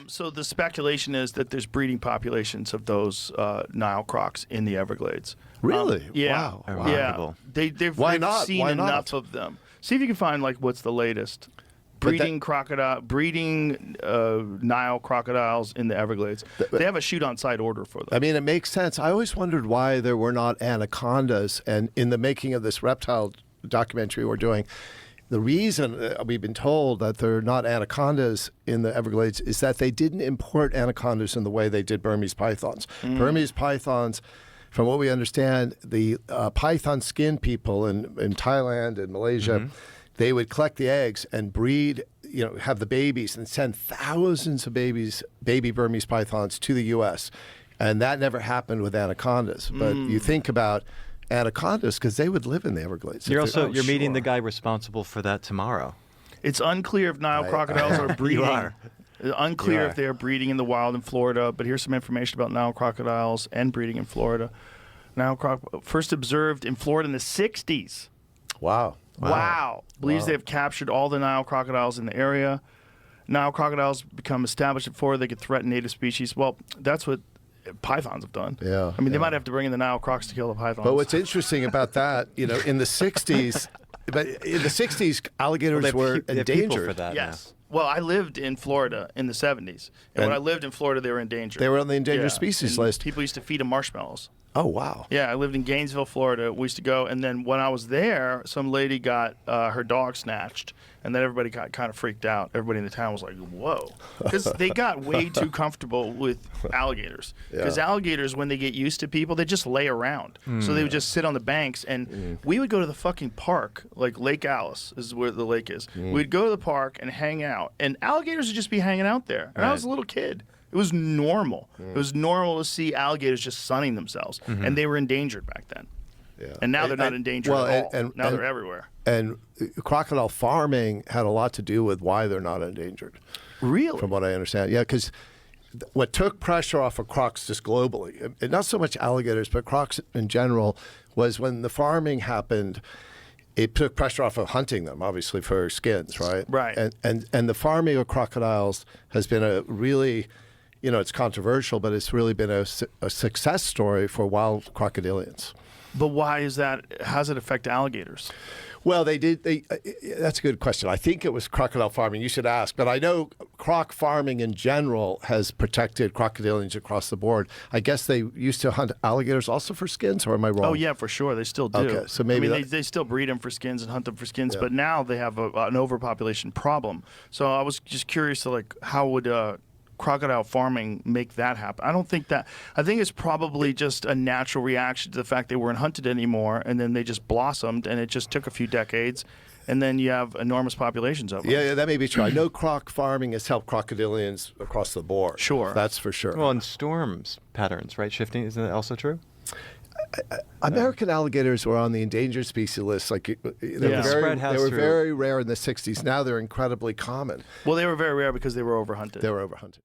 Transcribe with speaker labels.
Speaker 1: So the speculation is that there's breeding populations of those Nile crocs in the Everglades.
Speaker 2: Really?
Speaker 1: Yeah.
Speaker 2: Wow.
Speaker 1: Yeah. They've seen
Speaker 2: Why
Speaker 1: enough
Speaker 2: not?
Speaker 1: of them. See if you can find like what's the latest. Breeding Nile crocodiles in the Everglades. They have a shoot-on-sight order for them.
Speaker 2: I mean, it makes sense. I always wondered why there were not anacondas. And in the making of this reptile documentary we're doing, the reason we've been told that there are not anacondas in the Everglades is that they didn't import anacondas in the way they did Burmese pythons. Burmese pythons, from what we understand, the python skin people in Thailand and Malaysia, they would collect the eggs and breed, have the babies and send thousands of baby Burmese pythons to the U.S. And that never happened with anacondas. But you think about anacondas because they would live in the Everglades.
Speaker 3: You're meeting the guy responsible for that tomorrow.
Speaker 1: It's unclear if Nile crocodiles are breeding.
Speaker 3: You are.
Speaker 1: Unclear if they are breeding in the wild in Florida. But here's some information about Nile crocodiles and breeding in Florida. First observed in Florida in the 60s.
Speaker 2: Wow.
Speaker 1: Believes they have captured all the Nile crocodiles in the area. Nile crocodiles become established in Florida. They could threaten native species. Well, that's what pythons have done.
Speaker 2: Yeah.
Speaker 1: I mean, they might have to bring in the Nile crocs to kill the pythons.
Speaker 2: But what's interesting about that, in the 60s, alligators were endangered.
Speaker 3: For that
Speaker 1: yes. Well, I lived in Florida in the 70s. And when I lived in Florida, they were endangered.
Speaker 2: They were on the endangered species list.
Speaker 1: People used to feed them marshmallows.
Speaker 2: Oh, wow.
Speaker 1: Yeah, I lived in Gainesville, Florida. We used to go, and then when I was there, some lady got her dog snatched, and then everybody got kind of freaked out. Everybody in the town was like, whoa. Because they got way too comfortable with alligators. Because alligators, when they get used to people, they just lay around. So they would just sit on the banks, and we would go to the fucking park, like Lake Alice is where the lake is. We'd go to the park and hang out, and alligators would just be hanging out there. And I was a little kid. It was normal. It was normal to see alligators just sunning themselves, and they were endangered back then.
Speaker 2: Yeah.
Speaker 1: And now they're not endangered at all. Now they're everywhere.
Speaker 2: And crocodile farming had a lot to do with why they're not endangered.
Speaker 1: Really?
Speaker 2: From what I understand. Yeah, because what took pressure off of crocs just globally, and not so much alligators, but crocs in general, was when the farming happened, it took pressure off of hunting them, obviously, for skins, right?
Speaker 1: Right.
Speaker 2: And the farming of crocodiles has been a really... it's controversial, but it's really been a success story for wild crocodilians.
Speaker 1: But why is that? How does it affect alligators?
Speaker 2: Well, that's a good question. I think it was crocodile farming. You should ask. But I know croc farming in general has protected crocodilians across the board. I guess they used to hunt alligators also for skins, or am I wrong?
Speaker 1: Oh, yeah, for sure. They still do.
Speaker 2: Okay, so maybe
Speaker 1: they still breed them for skins and hunt them for skins, but now they have an overpopulation problem. So I was just curious to, how would... crocodile farming make that happen? I don't think that. I think it's probably just a natural reaction to the fact they weren't hunted anymore, and then they just blossomed, and it just took a few decades, and then you have enormous populations of them.
Speaker 2: Yeah, that may be true. I know croc farming has helped crocodilians across the board.
Speaker 1: Sure.
Speaker 2: That's for sure.
Speaker 3: Well, and storms patterns, right? Shifting, isn't that also true?
Speaker 2: American alligators were on the endangered species list. They were very rare in the 60s. Now they're incredibly common.
Speaker 1: Well, they were very rare because they were overhunted.
Speaker 2: They were overhunted.